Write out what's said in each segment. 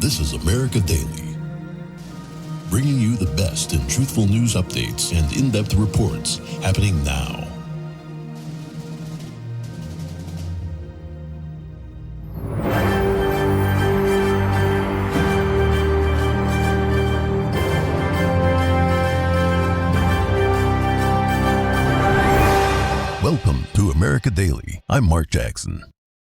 This is America Daily, bringing you the best in truthful news updates and in-depth reports happening now. Welcome to America Daily. I'm Mark Jackson.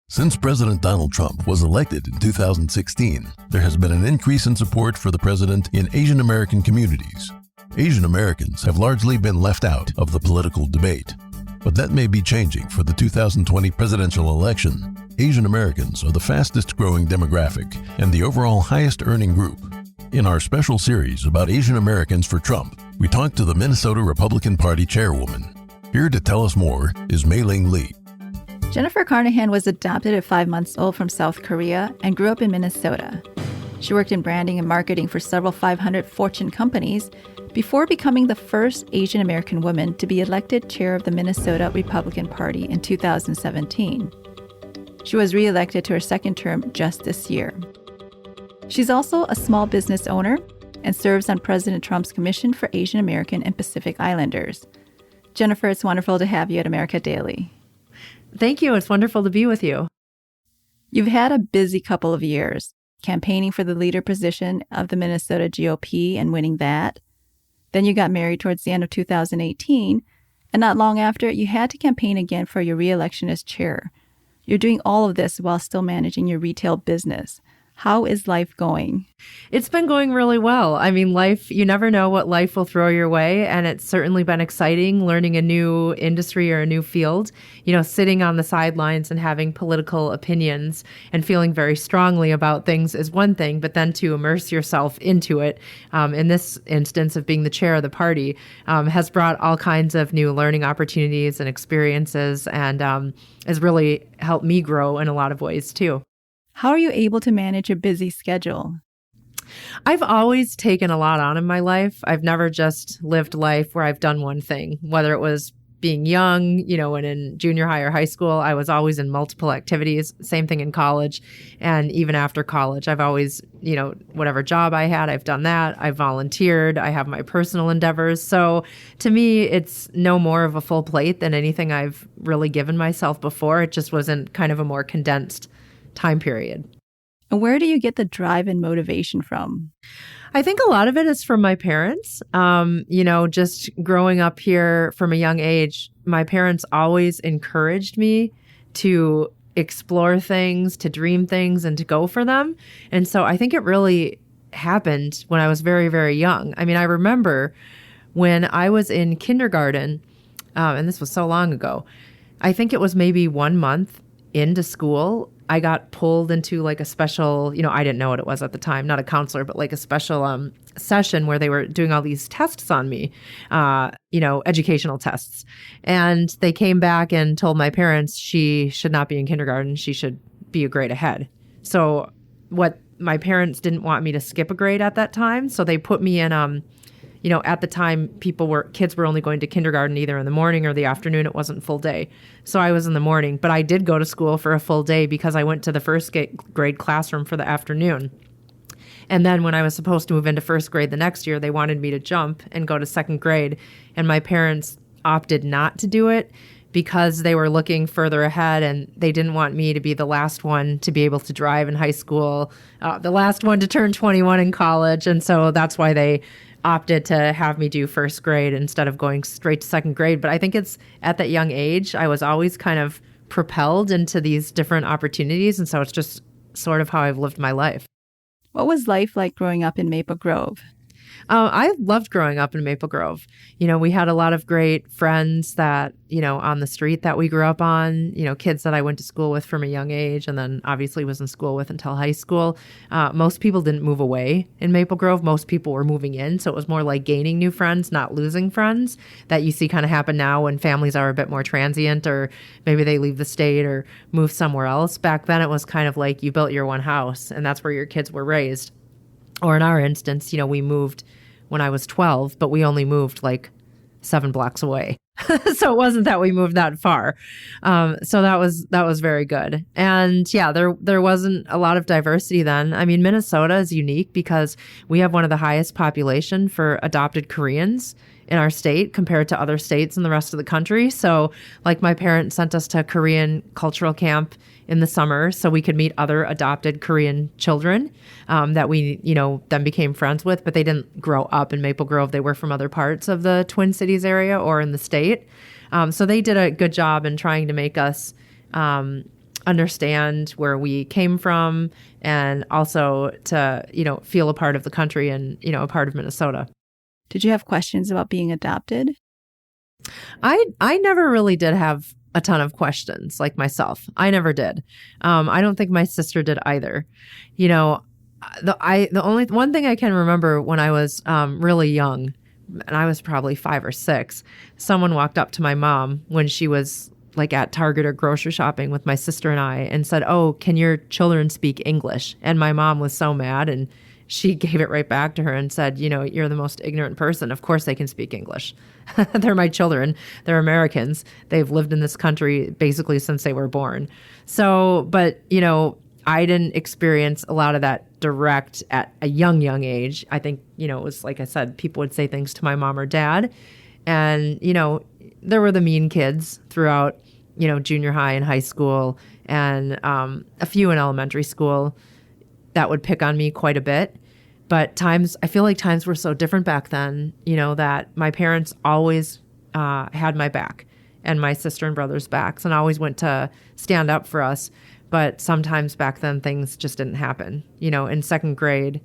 Since President Donald Trump was elected in 2016, there has been an increase in support for the president in Asian American communities. Asian Americans have largely been left out of the political debate, but that may be changing for the 2020 presidential election. Asian Americans are the fastest growing demographic and the overall highest earning group. In our special series about Asian Americans for Trump, we talked to the Minnesota Republican Party chairwoman. Here to tell us more is Mei-Ling Lee. Jennifer Carnahan was adopted at 5 months old from South Korea and grew up in Minnesota. She worked in branding and marketing for several 500 Fortune companies before becoming the first Asian American woman to be elected chair of the Minnesota Republican Party in 2017. She was reelected to her second term just this year. She's also a small business owner and serves on President Trump's Commission for Asian American and Pacific Islanders. Jennifer, it's wonderful to have you at America Daily. Thank you. It's wonderful to be with you. You've had a busy couple of years, campaigning for the leader position of the Minnesota GOP and winning that. Then you got married towards the end of 2018, and not long after, you had to campaign again for your re-election as chair. You're doing all of this while still managing your retail business. How is life going? It's been going really well. I mean, life, you never know what life will throw your way. And it's certainly been exciting learning a new industry or a new field. You know, sitting on the sidelines and having political opinions and feeling very strongly about things is one thing, but then to immerse yourself into it, in this instance of being the chair of the party, has brought all kinds of new learning opportunities and experiences and has really helped me grow in a lot of ways too. How are you able to manage a busy schedule? I've always taken a lot on in my life. I've never just lived life where I've done one thing, whether it was being young, you know, and in junior high or high school, I was always in multiple activities. Same thing in college. And even after college, I've always, you know, whatever job I had, I've done that. I volunteered. I have my personal endeavors. So to me, it's no more of a full plate than anything I've really given myself before. It just wasn't kind of a more condensed time period. And where do you get the drive and motivation from? I think a lot of it is from my parents. You know, just growing up here from a young age, my parents always encouraged me to explore things, to dream things, and to go for them. And so I think it really happened when I was very, very young. I mean, I remember when I was in kindergarten, and this was so long ago, I think it was maybe 1 month into school, I got pulled into like a special, you know, I didn't know what it was at the time, not a counselor, but like a special session where they were doing all these tests on me, you know, educational tests. And they came back and told my parents she should not be in kindergarten. She should be a grade ahead. So what my parents didn't want me to skip a grade at that time. So they put me in, you know, at the time, kids were only going to kindergarten either in the morning or the afternoon. It wasn't full day. So I was in the morning, but I did go to school for a full day because I went to the first grade classroom for the afternoon. And then when I was supposed to move into first grade the next year, they wanted me to jump and go to second grade. And my parents opted not to do it because they were looking further ahead and they didn't want me to be the last one to be able to drive in high school, the last one to turn 21 in college. And so that's why they opted to have me do first grade instead of going straight to second grade. But I think it's at that young age, I was always kind of propelled into these different opportunities. And so it's just sort of how I've lived my life. What was life like growing up in Maple Grove? I loved growing up in Maple Grove. You know, we had a lot of great friends that, you know, on the street that we grew up on, you know, kids that I went to school with from a young age and then obviously was in school with until high school. Most people didn't move away in Maple Grove. Most people were moving in. So it was more like gaining new friends, not losing friends that you see kind of happen now when families are a bit more transient or maybe they leave the state or move somewhere else. Back then it was kind of like you built your one house and that's where your kids were raised. Or in our instance, you know, we moved when I was 12, but we only moved like 7 blocks away. So it wasn't that we moved that far. So that was very good. And yeah, there wasn't a lot of diversity then. I mean, Minnesota is unique because we have one of the highest population for adopted Koreans in our state compared to other states in the rest of the country. So like my parents sent us to Korean cultural camp in the summer so we could meet other adopted Korean children that we, then became friends with, but they didn't grow up in Maple Grove. They were from other parts of the Twin Cities area or in the state. So they did a good job in trying to make us understand where we came from and also to, feel a part of the country and, a part of Minnesota. Did you have questions about being adopted? I never really did have a ton of questions like myself. I never did. I don't think my sister did either. The only one thing I can remember when I was really young, and I was probably 5 or 6, someone walked up to my mom when she was like at Target or grocery shopping with my sister and I and said, "Oh, can your children speak English?" And my mom was so mad and she gave it right back to her and said, "You're the most ignorant person. Of course they can speak English. They're my children. They're Americans. They've lived in this country basically since they were born." So, but, I didn't experience a lot of that direct at a young age. I think, it was like I said, people would say things to my mom or dad. And, there were the mean kids throughout, junior high and high school and a few in elementary school that would pick on me quite a bit. But I feel like times were so different back then, that my parents always had my back and my sister and brother's backs and always went to stand up for us. But sometimes back then things just didn't happen. In second grade,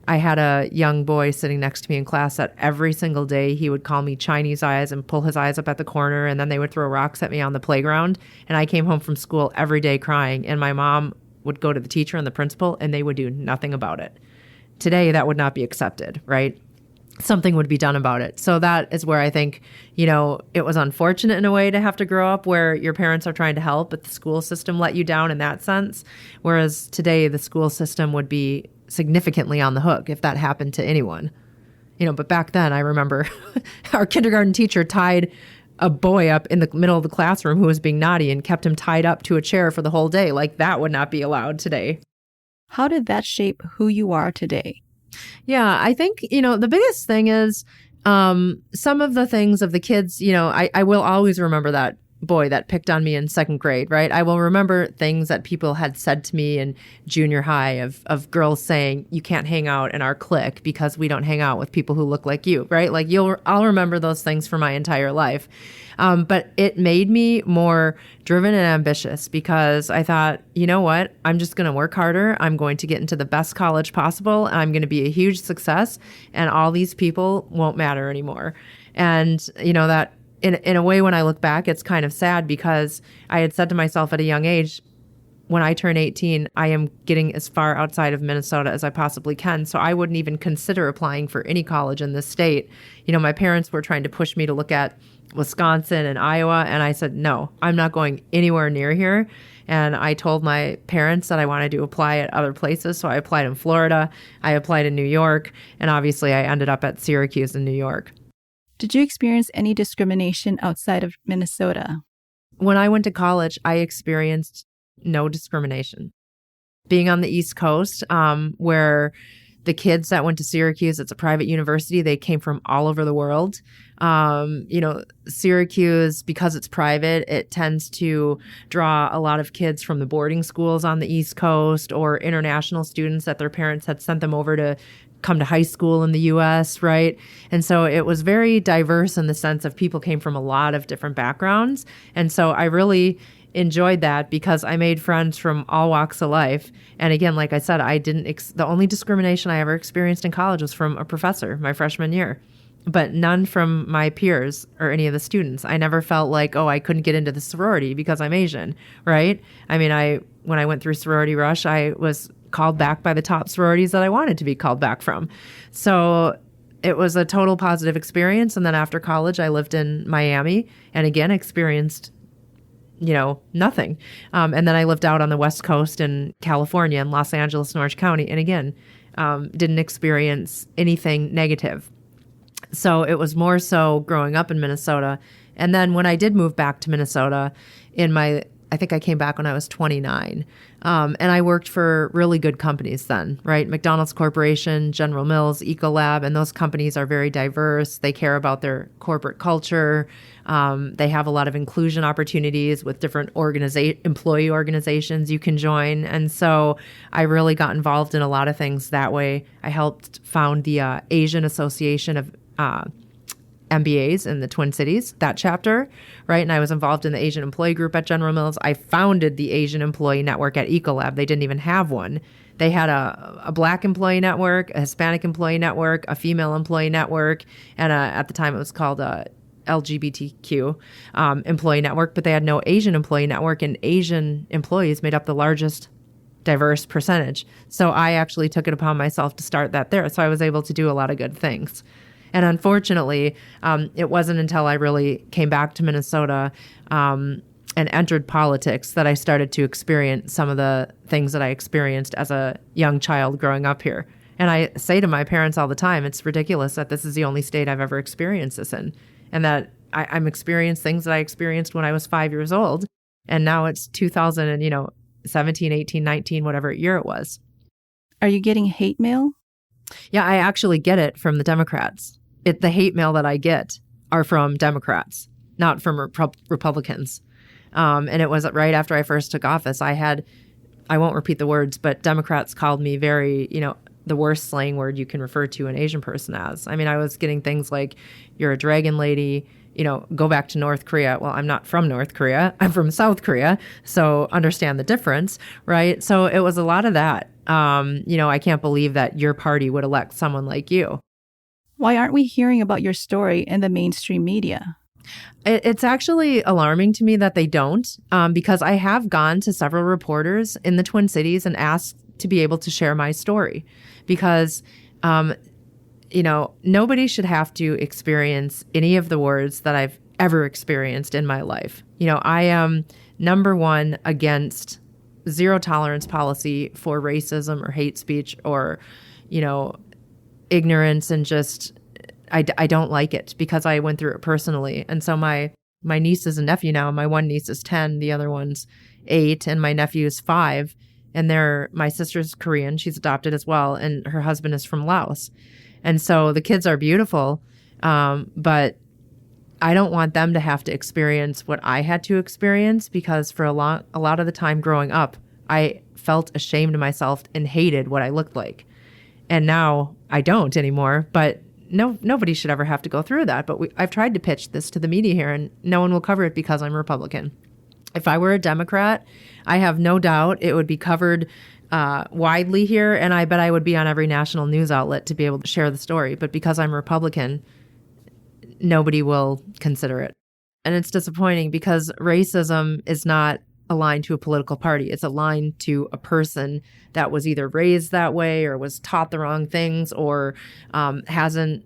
I had a young boy sitting next to me in class that every single day he would call me Chinese eyes and pull his eyes up at the corner, and then they would throw rocks at me on the playground. And I came home from school every day crying, and my mom would go to the teacher and the principal, and they would do nothing about it. Today, that would not be accepted, right? Something would be done about it. So that is where I think, it was unfortunate in a way to have to grow up where your parents are trying to help, but the school system let you down in that sense. Whereas today, the school system would be significantly on the hook if that happened to anyone. But back then, I remember our kindergarten teacher tied a boy up in the middle of the classroom who was being naughty and kept him tied up to a chair for the whole day. Like that would not be allowed today. How did that shape who you are today? Yeah, I think, the biggest thing is some of the things of the kids, I will always remember that boy that picked on me in second grade, right? I will remember things that people had said to me in junior high of girls saying, "You can't hang out in our clique because we don't hang out with people who look like you," right? Like I'll remember those things for my entire life. But it made me more driven and ambitious because I thought, you know what? I'm just going to work harder. I'm going to get into the best college possible. And I'm going to be a huge success. And all these people won't matter anymore. And, that in a way, when I look back, it's kind of sad because I had said to myself at a young age, when I turn 18, I am getting as far outside of Minnesota as I possibly can. So I wouldn't even consider applying for any college in this state. My parents were trying to push me to look at Wisconsin and Iowa. And I said, no, I'm not going anywhere near here. And I told my parents that I wanted to apply at other places. So I applied in Florida. I applied in New York. And obviously I ended up at Syracuse in New York. Did you experience any discrimination outside of Minnesota? When I went to college, I experienced no discrimination. Being on the East Coast, where the kids that went to Syracuse, it's a private university, they came from all over the world. Syracuse, because it's private, it tends to draw a lot of kids from the boarding schools on the East Coast or international students that their parents had sent them over to come to high school in the U.S., right? And so it was very diverse in the sense of people came from a lot of different backgrounds. And so I really enjoyed that because I made friends from all walks of life. And again, like I said, the only discrimination I ever experienced in college was from a professor my freshman year, but none from my peers or any of the students. I never felt like, I couldn't get into the sorority because I'm Asian, right? I mean, when I went through sorority rush, I was called back by the top sororities that I wanted to be called back from. So it was a total positive experience. And then after college, I lived in Miami and again experienced nothing. And then I lived out on the West Coast in California in Los Angeles and Orange County. And again, didn't experience anything negative. So it was more so growing up in Minnesota And then when I did move back to Minnesota I think I came back when I was 29. And I worked for really good companies then, right? McDonald's Corporation, General Mills, Ecolab, and those companies are very diverse. They care about their corporate culture. They have a lot of inclusion opportunities with different employee organizations you can join. And so I really got involved in a lot of things that way. I helped found the Asian Association of MBAs in the Twin Cities, that chapter, right? And I was involved in the Asian Employee Group at General Mills. I founded the Asian Employee Network at Ecolab. They didn't even have one. They had a Black employee network, a Hispanic employee network, a female employee network, and at the time it was called a LGBTQ employee network, but they had no Asian employee network, and Asian employees made up the largest diverse percentage. So I actually took it upon myself to start that there. So I was able to do a lot of good things. And unfortunately, it wasn't until I really came back to Minnesota and entered politics that I started to experience some of the things that I experienced as a young child growing up here. And I say to my parents all the time, it's ridiculous that this is the only state I've ever experienced this in, and that I'm experiencing things that I experienced when I was 5 years old. And now it's 2017, 18, 19, whatever year it was. Are you getting hate mail? Yeah, I actually get it from the Democrats. The hate mail that I get are from Democrats, not from Republicans. And it was right after I first took office. I won't repeat the words, but Democrats called me very, the worst slang word you can refer to an Asian person as. I mean, I was getting things like, you're a dragon lady, go back to North Korea. Well, I'm not from North Korea. I'm from South Korea. So understand the difference, right? So it was a lot of that. I can't believe that your party would elect someone like you. Why aren't we hearing about your story in the mainstream media? It's actually alarming to me that they don't, because I have gone to several reporters in the Twin Cities and asked to be able to share my story, because, nobody should have to experience any of the words that I've ever experienced in my life. I am number one against zero tolerance policy for racism or hate speech or, ignorance, and just I don't like it because I went through it personally. And so my niece and nephew now, my one niece is 10, the other one's 8, and my nephew is 5. And my sister's Korean, she's adopted as well, and her husband is from Laos. And so the kids are beautiful, but I don't want them to have to experience what I had to experience, because for a lot of the time growing up, I felt ashamed of myself and hated what I looked like. And now I don't anymore, but nobody should ever have to go through that. But I've tried to pitch this to the media here, and no one will cover it because I'm Republican. If I were a Democrat, I have no doubt it would be covered widely here, and I bet I would be on every national news outlet to be able to share the story. But because I'm Republican, nobody will consider it. And it's disappointing because racism is not aligned to a political party. It's aligned to a person that was either raised that way or was taught the wrong things, or hasn't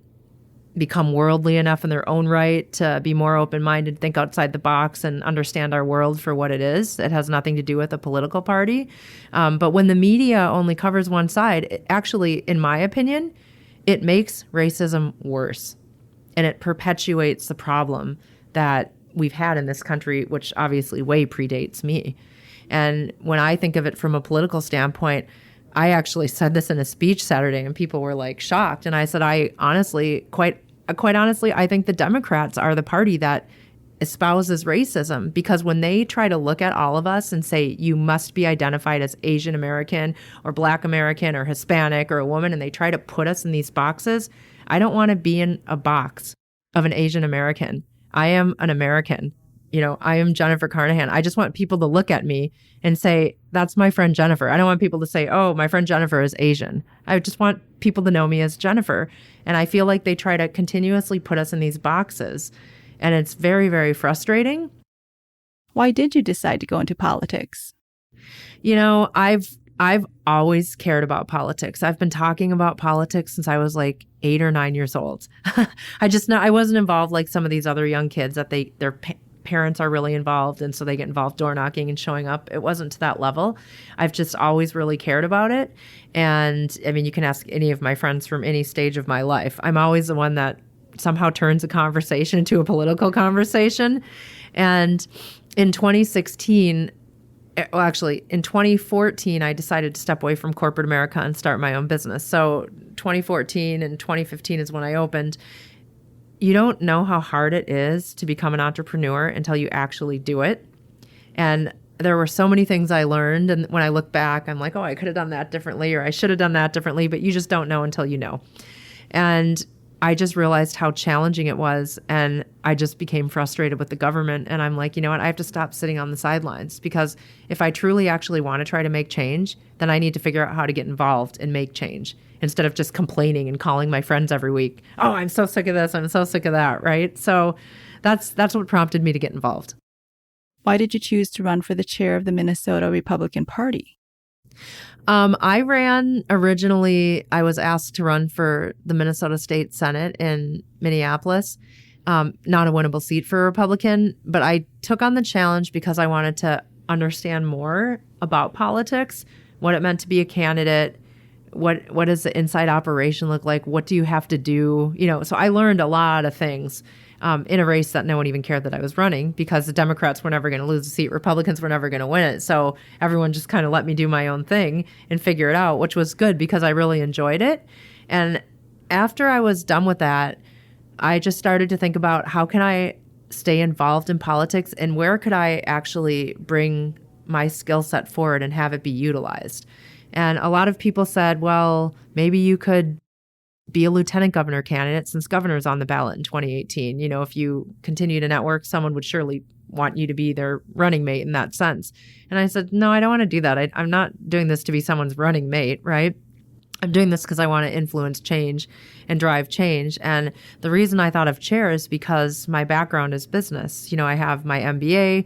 become worldly enough in their own right to be more open-minded, think outside the box, and understand our world for what it is. It has nothing to do with a political party. But when the media only covers one side, it actually, in my opinion, it makes racism worse. And it perpetuates the problem that we've had in this country, which obviously way predates me. And when I think of it from a political standpoint, I actually said this in a speech Saturday, and people were like shocked. And I said, quite honestly, I think the Democrats are the party that espouses racism, because when they try to look at all of us and say, you must be identified as Asian American or Black American or Hispanic or a woman, and they try to put us in these boxes, I don't want to be in a box of an Asian American. I am an American. I am Jennifer Carnahan. I just want people to look at me and say, that's my friend Jennifer. I don't want people to say, oh, my friend Jennifer is Asian. I just want people to know me as Jennifer. And I feel like they try to continuously put us in these boxes. And it's very, very frustrating. Why did you decide to go into politics? I've always cared about politics. I've been talking about politics since I was like 8 or 9 years old. I wasn't involved like some of these other young kids that their parents are really involved, and so they get involved door knocking and showing up. It wasn't to that level. I've just always really cared about it. And I mean, you can ask any of my friends from any stage of my life. I'm always the one that somehow turns a conversation into a political conversation. And in 2016, well, actually, in 2014, I decided to step away from corporate America and start my own business. So 2014 and 2015 is when I opened. You don't know how hard it is to become an entrepreneur until you actually do it. And there were so many things I learned. And when I look back, I'm like, oh, I could have done that differently, or I should have done that differently. But you just don't know until you know. And I just realized how challenging it was. And I just became frustrated with the government. And I'm like, you know what? I have to stop sitting on the sidelines, because if I truly actually want to try to make change, then I need to figure out how to get involved and make change instead of just complaining and calling my friends every week. Oh, I'm so sick of this. I'm so sick of that. Right. So that's what prompted me to get involved. Why did you choose to run for the chair of the Minnesota Republican Party? I ran originally, I was asked to run for the Minnesota State Senate in Minneapolis. Not a winnable seat for a Republican, but I took on the challenge because I wanted to understand more about politics, what it meant to be a candidate, what does the inside operation look like, what do you have to do, so I learned a lot of things in a race that no one even cared that I was running, because the Democrats were never going to lose a seat. Republicans were never going to win it. So everyone just kind of let me do my own thing and figure it out, which was good because I really enjoyed it. And after I was done with that, I just started to think about how can I stay involved in politics and where could I actually bring my skill set forward and have it be utilized. And a lot of people said, well, maybe you could be a lieutenant governor candidate since governor's on the ballot in 2018. If you continue to network, someone would surely want you to be their running mate in that sense. And I said, no, I don't want to do that. I'm not doing this to be someone's running mate, right? I'm doing this because I want to influence change and drive change. And the reason I thought of chair is because my background is business. I have my MBA.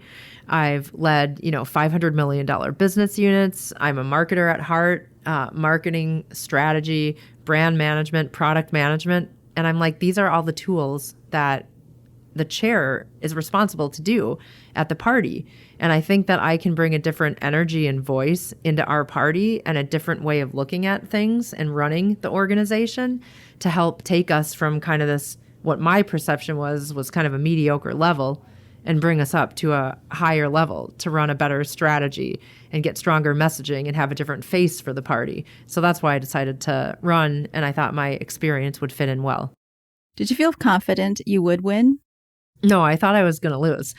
I've led, $500 million business units. I'm a marketer at heart, marketing, strategy, brand management, product management. And I'm like, these are all the tools that the chair is responsible to do at the party. And I think that I can bring a different energy and voice into our party and a different way of looking at things and running the organization to help take us from kind of this, what my perception was kind of a mediocre level, and bring us up to a higher level to run a better strategy and get stronger messaging and have a different face for the party. So that's why I decided to run, and I thought my experience would fit in well. Did you feel confident you would win? No, I thought I was going to lose.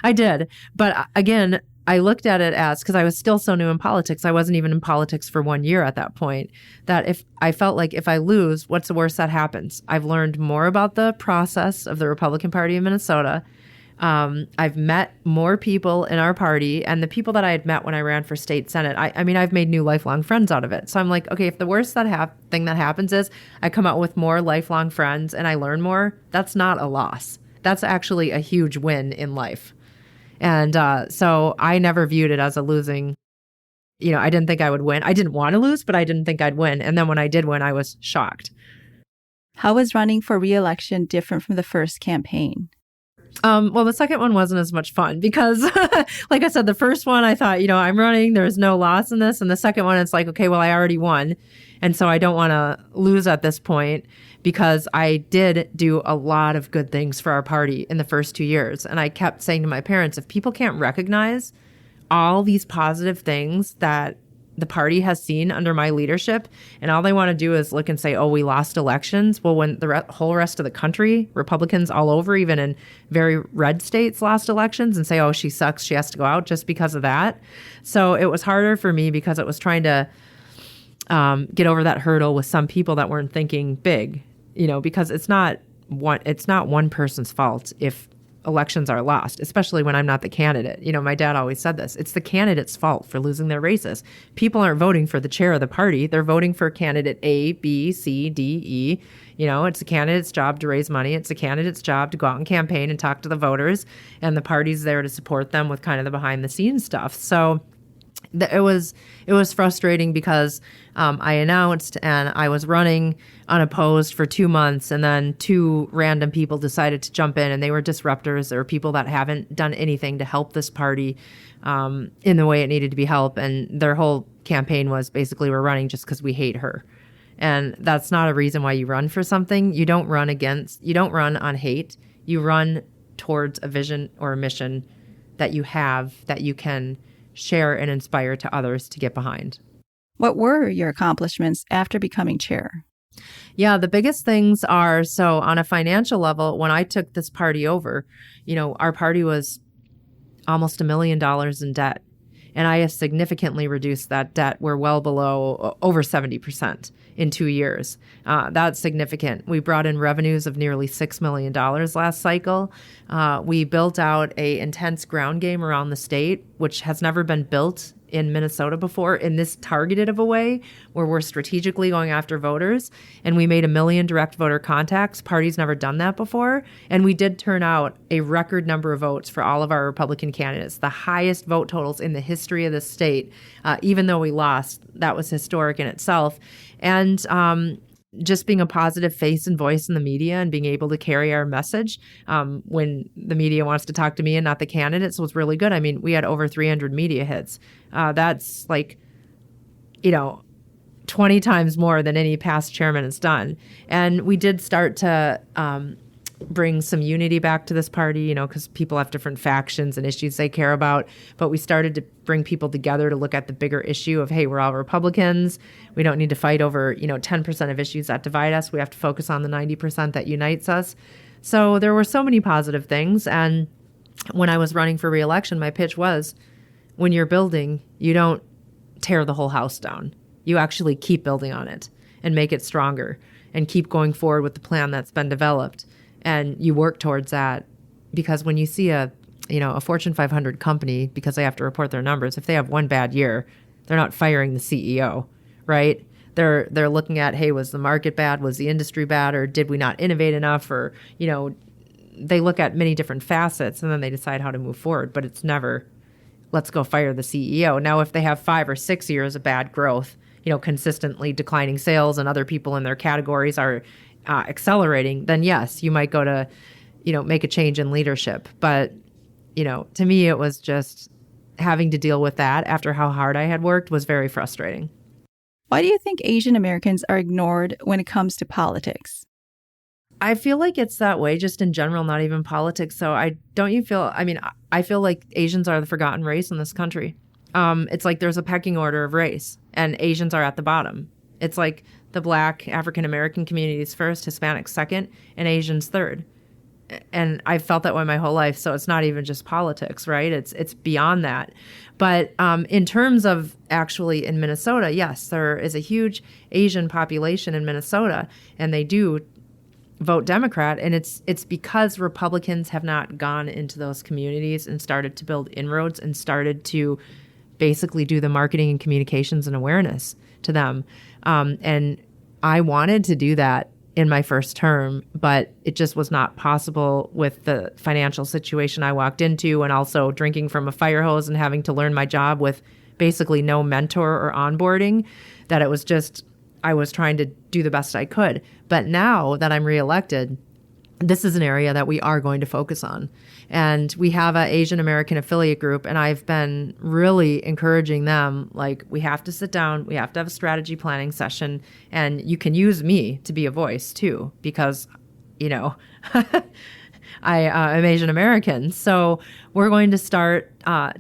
I did. But again, I looked at it as, because I was still so new in politics, I wasn't even in politics for 1 year at that point, that if I felt like if I lose, what's the worst that happens? I've learned more about the process of the Republican Party in Minnesota. I've met more people in our party, and the people that I had met when I ran for state senate, I mean, I've made new lifelong friends out of it. So I'm like, okay, if the worst thing that happens is I come out with more lifelong friends and I learn more, that's not a loss. That's actually a huge win in life. And so I never viewed it as a losing. I didn't think I would win. I didn't want to lose, but I didn't think I'd win. And then when I did win, I was shocked. How was running for re-election different from the first campaign? Well, the second one wasn't as much fun because, like I said, the first one, I thought, I'm running, there's no loss in this. And the second one, it's like, okay, well, I already won. And so I don't want to lose at this point, because I did do a lot of good things for our party in the first 2 years. And I kept saying to my parents, if people can't recognize all these positive things that the party has seen under my leadership, and all they want to do is look and say, oh, we lost elections. Well, when the whole rest of the country, Republicans all over, even in very red states, lost elections, and say, oh, she sucks, she has to go out just because of that. So it was harder for me because it was trying to get over that hurdle with some people that weren't thinking big, because it's not one person's fault if elections are lost, especially when I'm not the candidate. My dad always said this. It's the candidate's fault for losing their races. People aren't voting for the chair of the party. They're voting for candidate A, B, C, D, E. It's the candidate's job to raise money. It's the candidate's job to go out and campaign and talk to the voters, and the party's there to support them with kind of the behind the scenes stuff. So it was frustrating because I announced and I was running unopposed for 2 months, and then 2 random people decided to jump in, and they were disruptors. They were people that haven't done anything to help this party in the way it needed to be helped, and their whole campaign was basically, we're running just because we hate her. And that's not a reason why you run for something. You don't run on hate. You run towards a vision or a mission that you have that you can share and inspire to others to get behind. What were your accomplishments after becoming chair? Yeah, the biggest things are, so on a financial level, when I took this party over, our party was almost $1 million in debt. And I have significantly reduced that debt. We're well below over 70% in 2 years. That's significant. We brought in revenues of nearly $6 million last cycle. We built out an intense ground game around the state, which has never been built in Minnesota before in this targeted of a way, where we're strategically going after voters. And we made 1 million direct voter contacts. Party's never done that before. And we did turn out a record number of votes for all of our Republican candidates, the highest vote totals in the history of the state. Even though we lost, that was historic in itself. And just being a positive face and voice in the media and being able to carry our message when the media wants to talk to me and not the candidates was really good. I mean, we had over 300 media hits. That's 20 times more than any past chairman has done. And we did start to bring some unity back to this party, because people have different factions and issues they care about. But we started to bring people together to look at the bigger issue of, hey, we're all Republicans. We don't need to fight over, 10% of issues that divide us. We have to focus on the 90% that unites us. So there were so many positive things. And when I was running for re-election, my pitch was, when you're building, you don't tear the whole house down. You actually keep building on it and make it stronger and keep going forward with the plan that's been developed. And you work towards that, because when you see a Fortune 500 company, because they have to report their numbers, if they have one bad year, they're not firing the CEO, right? They're looking at, hey, was the market bad? Was the industry bad? Or did we not innovate enough? Or, they look at many different facets and then they decide how to move forward. But it's never, let's go fire the CEO. Now, if they have 5 or 6 years of bad growth, consistently declining sales and other people in their categories are accelerating, then yes, you might go to, make a change in leadership. But, to me, it was just having to deal with that after how hard I had worked was very frustrating. Why do you think Asian Americans are ignored when it comes to politics? I feel like it's that way just in general, not even politics. So I feel like Asians are the forgotten race in this country. It's like there's a pecking order of race and Asians are at the bottom. It's like the Black African-American communities first, Hispanics second, and Asians third. And I've felt that way my whole life. So it's not even just politics, right? It's beyond that. But in terms of actually in Minnesota, yes, there is a huge Asian population in Minnesota, and they do vote Democrat. And it's because Republicans have not gone into those communities and started to build inroads and started to basically do the marketing and communications and awareness to them. And I wanted to do that in my first term, but it just was not possible with the financial situation I walked into, and also drinking from a fire hose and having to learn my job with basically no mentor or onboarding, that it was just, I was trying to do the best I could. But now that I'm reelected, this is an area that we are going to focus on. And we have an Asian American affiliate group, and I've been really encouraging them, like, we have to sit down, we have to have a strategy planning session, and you can use me to be a voice too, because, I'm Asian American. So we're going to start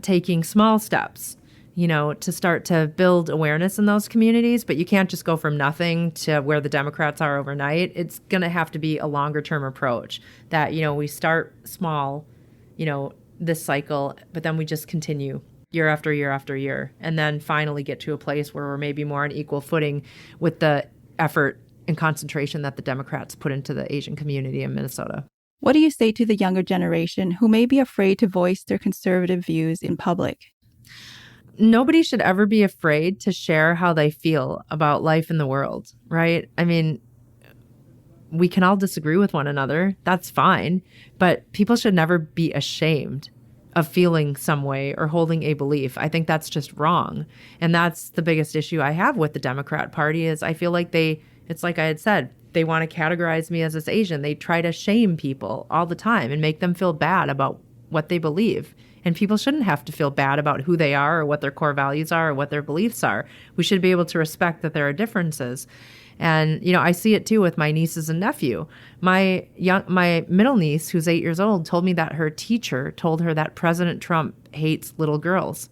taking small steps, to start to build awareness in those communities. But you can't just go from nothing to where the Democrats are overnight. It's going to have to be a longer term approach that, we start small, this cycle, but then we just continue year after year after year, and then finally get to a place where we're maybe more on equal footing with the effort and concentration that the Democrats put into the Asian community in Minnesota. What do you say to the younger generation who may be afraid to voice their conservative views in public? Nobody should ever be afraid to share how they feel about life in the world, right? I mean, we can all disagree with one another. That's fine. But people should never be ashamed of feeling some way or holding a belief. I think that's just wrong. And that's the biggest issue I have with the Democrat Party is I feel like it's like I had said, they want to categorize me as this Asian. They try to shame people all the time and make them feel bad about what they believe. And people shouldn't have to feel bad about who they are or what their core values are or what their beliefs are. We should be able to respect that there are differences. And, I see it too with my nieces and nephew. My middle niece, who's 8 years old, told me that her teacher told her that President Trump hates little girls.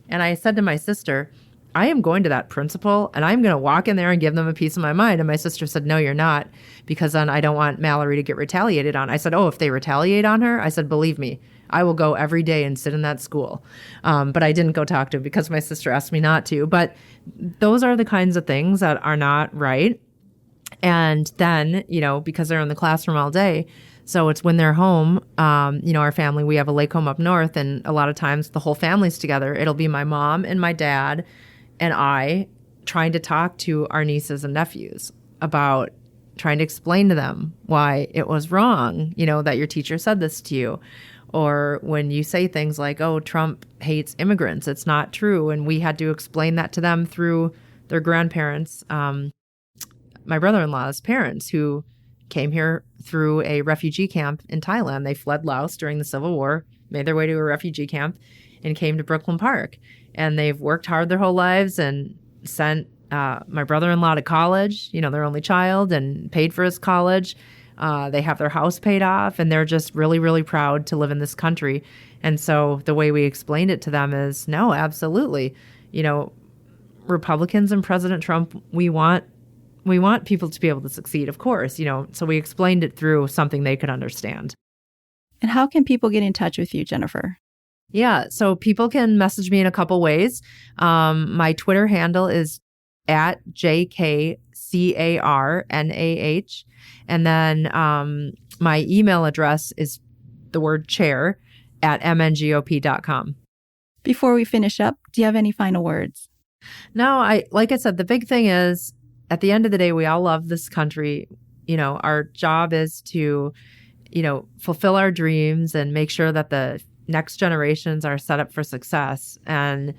And I said to my sister, I am going to that principal and I'm going to walk in there and give them a piece of my mind. And my sister said, no, you're not, because then I don't want Mallory to get retaliated on. I said, oh, if they retaliate on her, I said, believe me, I will go every day and sit in that school. But I didn't go talk to him because my sister asked me not to. But those are the kinds of things that are not right. And then, because they're in the classroom all day, so it's when they're home, our family, we have a lake home up north, and a lot of times the whole family's together. It'll be my mom and my dad and I trying to talk to our nieces and nephews about trying to explain to them why it was wrong, that your teacher said this to you. Or when you say things like, oh, Trump hates immigrants, it's not true. And we had to explain that to them through their grandparents, my brother-in-law's parents, who came here through a refugee camp in Thailand. They fled Laos during the Civil War, made their way to a refugee camp, and came to Brooklyn Park. And they've worked hard their whole lives and sent my brother-in-law to college, their only child, and paid for his college. They have their house paid off, and they're just really, really proud to live in this country. And so the way we explained it to them is, no, absolutely. Republicans and President Trump, we want people to be able to succeed, of course, so we explained it through something they could understand. And how can people get in touch with you, Jennifer? Yeah, so people can message me in a couple ways. My Twitter handle is at JKCARNAH. And then my email address is the word chair at mngop.com. Before we finish up, do you have any final words? No, like I said, the big thing is, at the end of the day, we all love this country. Our job is to, fulfill our dreams and make sure that the next generations are set up for success. And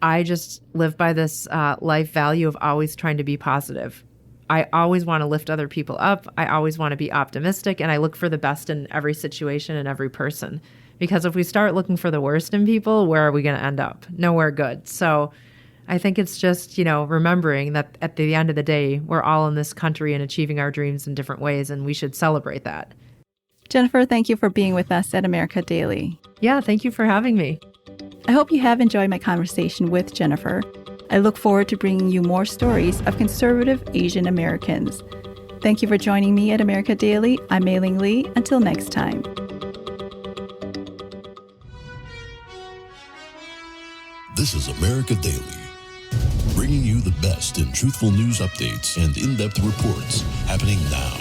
I just live by this life value of always trying to be positive. I always want to lift other people up. I always want to be optimistic. And I look for the best in every situation and every person. Because if we start looking for the worst in people, where are we going to end up? Nowhere good. So I think it's just, remembering that at the end of the day, we're all in this country and achieving our dreams in different ways, and we should celebrate that. Jennifer, thank you for being with us at America Daily. Yeah, thank you for having me. I hope you have enjoyed my conversation with Jennifer. I look forward to bringing you more stories of conservative Asian Americans. Thank you for joining me at America Daily. I'm Mei-Ling Lee. Until next time. This is America Daily, bringing you the best in truthful news updates and in-depth reports happening now.